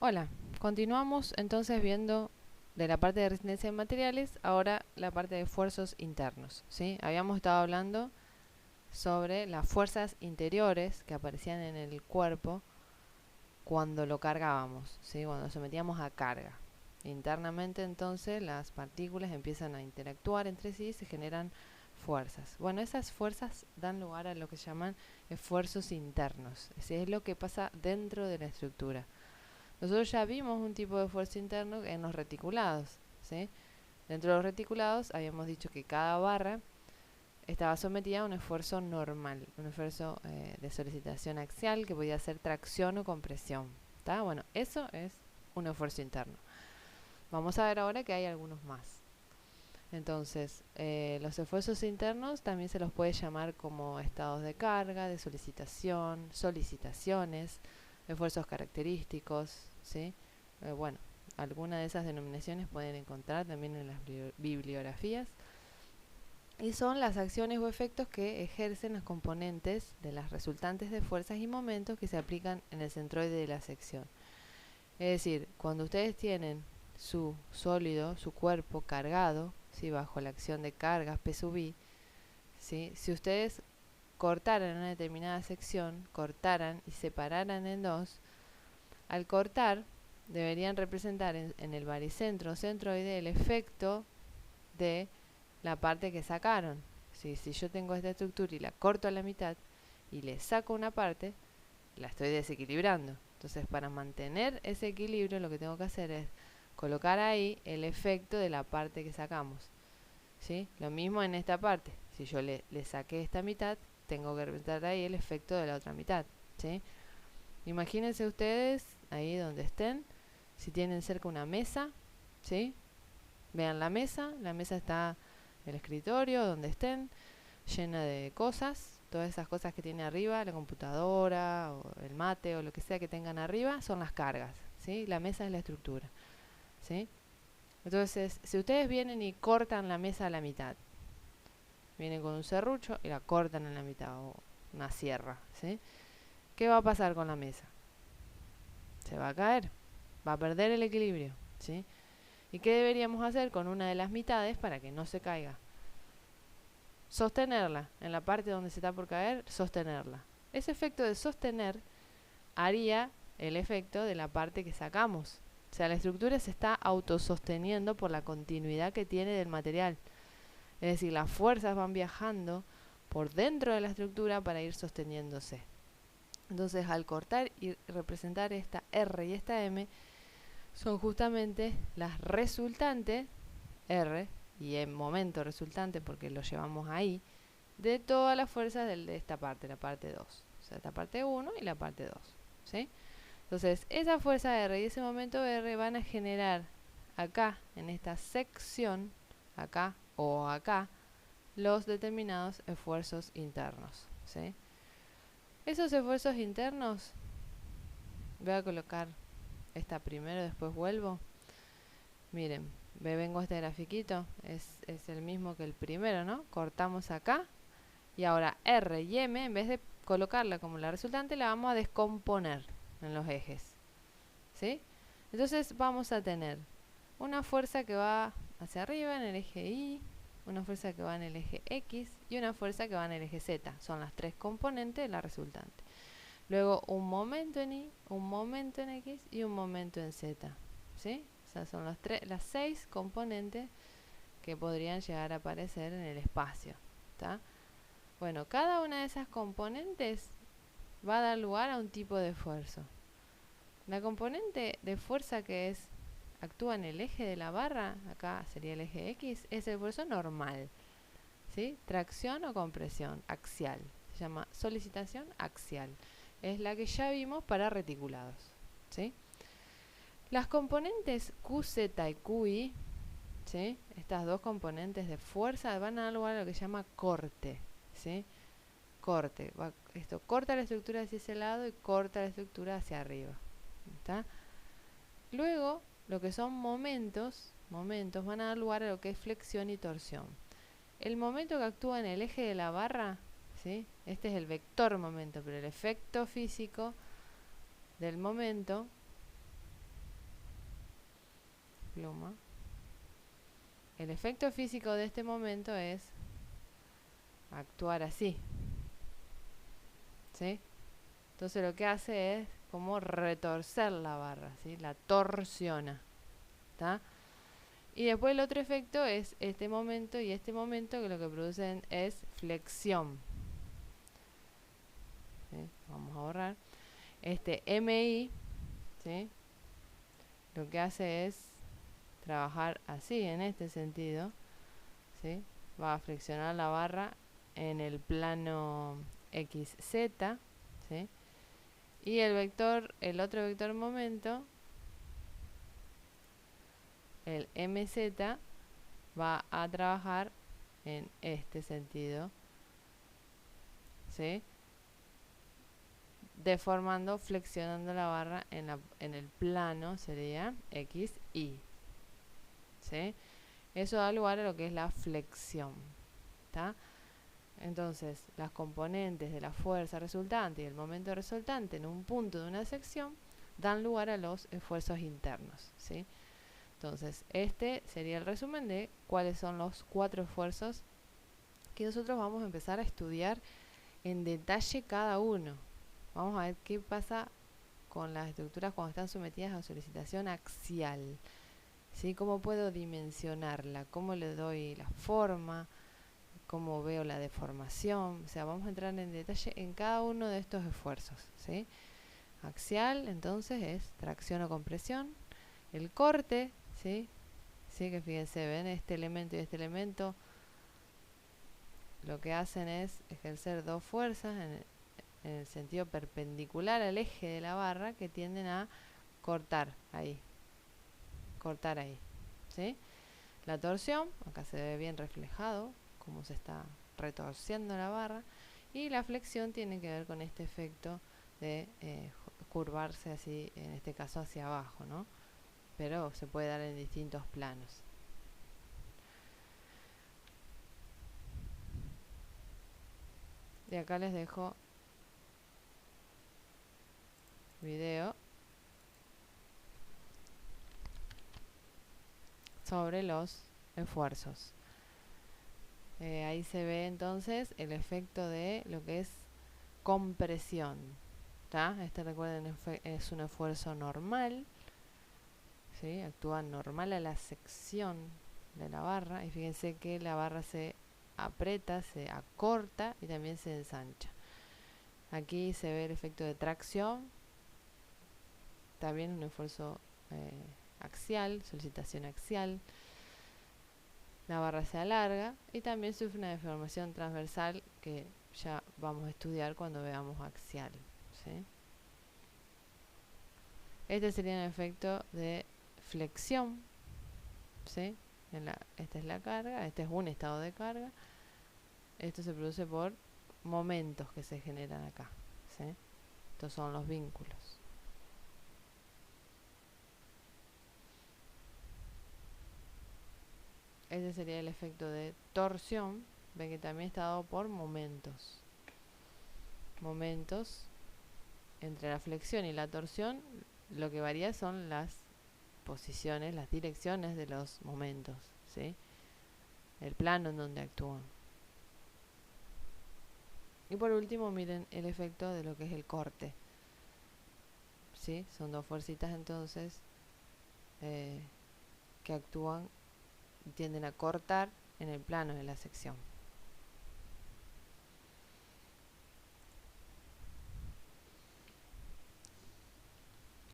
Hola, continuamos entonces viendo de la parte de resistencia de materiales, ahora la parte de esfuerzos internos, ¿sí? Habíamos estado hablando sobre las fuerzas interiores que aparecían en el cuerpo cuando lo cargábamos, ¿sí? Cuando sometíamos a carga. Internamente entonces las partículas empiezan a interactuar entre sí y se generan fuerzas. Bueno, esas fuerzas dan lugar a lo que llaman esfuerzos internos, es lo que pasa dentro de la estructura. Nosotros ya vimos un tipo de esfuerzo interno en los reticulados, ¿sí? Dentro de los reticulados habíamos dicho que cada barra estaba sometida a un esfuerzo normal, un esfuerzo de solicitación axial que podía ser tracción o compresión. ¿Tá? Bueno, eso es un esfuerzo interno. Vamos a ver ahora que hay algunos más. Entonces, los esfuerzos internos también se los puede llamar como estados de carga, de solicitación, solicitaciones, esfuerzos característicos, ¿sí? Bueno, algunas de esas denominaciones pueden encontrar también en las bibliografías. Y son las acciones o efectos que ejercen los componentes de las resultantes de fuerzas y momentos que se aplican en el centroide de la sección. Es decir, cuando ustedes tienen su sólido, su cuerpo cargado, ¿sí? Bajo la acción de cargas P sub I, ¿sí? Si ustedes cortaran una determinada sección, cortaran y separaran en dos, al cortar deberían representar en el baricentro o centroide el efecto de la parte que sacaron. Si yo tengo esta estructura y la corto a la mitad y le saco una parte, la estoy desequilibrando. Entonces, para mantener ese equilibrio, lo que tengo que hacer es colocar ahí el efecto de la parte que sacamos, ¿sí? Lo mismo en esta parte. Si yo le saqué esta mitad, tengo que representar ahí el efecto de la otra mitad, ¿sí? Imagínense ustedes, ahí donde estén, si tienen cerca una mesa, ¿sí? Vean la mesa está el escritorio, donde estén, llena de cosas. Todas esas cosas que tiene arriba, la computadora o el mate o lo que sea que tengan arriba, son las cargas, ¿sí? La mesa es la estructura, ¿sí? Entonces, si ustedes vienen y cortan la mesa a la mitad, vienen con un serrucho y la cortan en la mitad o una sierra, ¿sí? ¿Qué va a pasar con la mesa? Se va a caer, va a perder el equilibrio, ¿sí? ¿Y qué deberíamos hacer con una de las mitades para que no se caiga? Sostenerla, en la parte donde se está por caer, sostenerla. Ese efecto de sostener haría el efecto de la parte que sacamos. O sea, la estructura se está autososteniendo por la continuidad que tiene del material. Es decir, las fuerzas van viajando por dentro de la estructura para ir sosteniéndose. Entonces, al cortar y representar esta R y esta M, son justamente las resultantes, R y en momento resultante, porque lo llevamos ahí, de todas las fuerzas de esta parte, la parte 2. O sea, esta parte 1 y la parte 2. ¿Sí? Entonces, esa fuerza R y ese momento R van a generar acá, en esta sección, acá o acá, los determinados esfuerzos internos, ¿sí? Esos esfuerzos internos, voy a colocar esta primero, después vuelvo. Miren, vengo a este grafiquito, es el mismo que el primero, ¿no? Cortamos acá y ahora R y M, en vez de colocarla como la resultante, la vamos a descomponer en los ejes, ¿sí? Entonces vamos a tener una fuerza que va hacia arriba en el eje Y, una fuerza que va en el eje X y una fuerza que va en el eje Z. Son las tres componentes de la resultante. Luego un momento en Y, un momento en X y un momento en Z, ¿sí? O sea, son las 6 componentes que podrían llegar a aparecer en el espacio, ¿tá? Bueno, cada una de esas componentes va a dar lugar a un tipo de esfuerzo. La componente de fuerza que actúa en el eje de la barra, acá sería el eje X, es el esfuerzo normal, ¿sí? Tracción o compresión axial. Se llama solicitación axial. Es la que ya vimos para reticulados, ¿sí? Las componentes QZ y QI, ¿sí? Estas dos componentes de fuerza van a dar lugar a lo que se llama corte, ¿sí? Corte. Esto corta la estructura hacia ese lado y corta la estructura hacia arriba. ¿Está? Luego, lo que son momentos van a dar lugar a lo que es flexión y torsión. El momento que actúa en el eje de la barra, ¿sí? Este es el vector momento, pero el efecto físico del momento pluma. El efecto físico de este momento es actuar así, ¿sí? Entonces lo que hace es como retorcer la barra, ¿sí? La torsiona, ¿está? Y después el otro efecto es este momento y este momento, que lo que producen es flexión, ¿sí? Vamos a borrar. Este MI, ¿sí? Lo que hace es trabajar así, en este sentido, ¿sí? Va a flexionar la barra en el plano XZ, ¿sí? Y el vector, el otro vector momento, el MZ, va a trabajar en este sentido, ¿sí? Deformando, flexionando la barra en el plano, sería XY, ¿sí? Eso da lugar a lo que es la flexión, ¿está? Entonces, las componentes de la fuerza resultante y el momento resultante en un punto de una sección dan lugar a los esfuerzos internos, ¿sí? Entonces, este sería el resumen de cuáles son los 4 esfuerzos que nosotros vamos a empezar a estudiar en detalle cada uno. Vamos a ver qué pasa con las estructuras cuando están sometidas a solicitación axial, ¿sí? ¿Cómo puedo dimensionarla? ¿Cómo le doy la forma? ¿Cómo veo la deformación? O sea, vamos a entrar en detalle en cada uno de estos esfuerzos, ¿sí? Axial, entonces, es tracción o compresión. El corte, ¿sí? Sí, que fíjense, ven este elemento y este elemento, lo que hacen es ejercer dos fuerzas en el sentido perpendicular al eje de la barra, que tienden a cortar ahí, ¿sí? La torsión, acá se ve bien reflejado cómo se está retorciendo la barra, y la flexión tiene que ver con este efecto de curvarse así, en este caso hacia abajo, ¿no? Pero se puede dar en distintos planos. Y acá les dejo video sobre los esfuerzos. Ahí se ve entonces el efecto de lo que es compresión, ¿tá? Este, recuerden, es un esfuerzo normal, ¿sí? Actúa normal a la sección de la barra, y fíjense que la barra se aprieta, se acorta y también se ensancha. Aquí se ve el efecto de tracción, también un esfuerzo axial, solicitación axial. La barra se alarga y también sufre una deformación transversal que ya vamos a estudiar cuando veamos axial, ¿sí? Este sería un efecto de flexión, ¿sí? Esta es la carga, este es un estado de carga. Esto se produce por momentos que se generan acá, ¿sí? Estos son los vínculos. Este sería el efecto de torsión. Ven que también está dado por momentos. Momentos entre la flexión y la torsión, lo que varía son las posiciones, las direcciones de los momentos, ¿sí? El plano en donde actúan. Y por último, miren el efecto de lo que es el corte, ¿sí? Son dos fuercitas entonces que actúan y tienden a cortar en el plano de la sección.